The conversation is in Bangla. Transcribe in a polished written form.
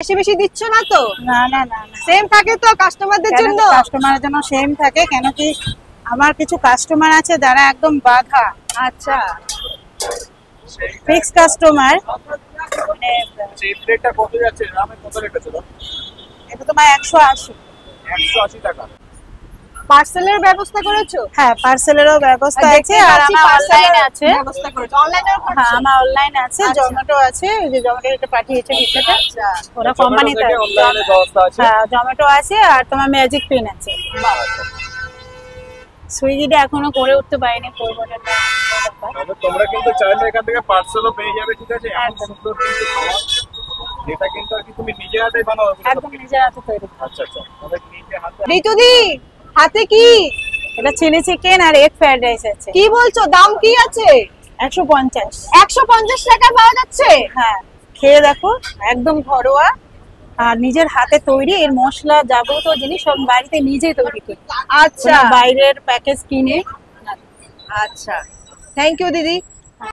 বেশি বেশি দিচ্ছ না তো? না না না না, সেম থাকে তো কাস্টমারদের জন্য? কাস্টমারের জন্য সেম থাকে, কেন কি আমার কিছু কাস্টমার আছে যারা একদম বাধা, আচ্ছা, ফিক্স কাস্টমার। মানে এই প্লেটটা কত যাচ্ছে? দামে কত রেখেছো? এটা তোমার 180। 180 টাকা। পার্সেলের ব্যবস্থা করেছো? হ্যাঁ, পার্সেলেরও ব্যবস্থা আছে, আর আমার অনলাইনে আছে। ব্যবস্থা করেছো? অনলাইনেও করছো? হ্যাঁ, আমার অনলাইনে আছে, আচ্ছা। জোম্যাটো আছে, ওই যে জোম্যাটো এটা পাঠিয়েছে নিচেতে, আচ্ছা, ওরা কোম্পানিতে। অনলাইনে ব্যবস্থা আছে। হ্যাঁ, জোম্যাটো আছে, আর তোমার ম্যাজিক পিন আছে। সুইগিটা এখনো করে উঠতে পারিনি, করবো না। তবে তোমরা কিন্তু চাইলে এখান থেকে পার্সেলও পেয়ে যাবে, ঠিক আছে? এমন একদম। সুন্দর কিন্তু খাবার, যেটা কিন্তু আর কি তুমি নিজে হাতে বানাও। একদম নিজের হাতে তৈরি। আচ্ছা আচ্ছা, তবে নিজে হাতে। ঋতুদি হাতে কি? এটা চিলি চিকেন আর এগ ফ্রাইড রাইস আছে। কি বলছো? দাম কি আছে? 150। 150 টাকা পাওয়া যাচ্ছে? হ্যাঁ, খেয়ে দেখো, একদম ঘরোয়া আর নিজের হাতে তৈরি। এর মশলা যাবতীয় জিনিস সব বাড়িতে নিজেই তৈরি করি, আচ্ছা কোনো বাইরের প্যাকেজ কিনে। আচ্ছা, থ্যাংক ইউ দিদি।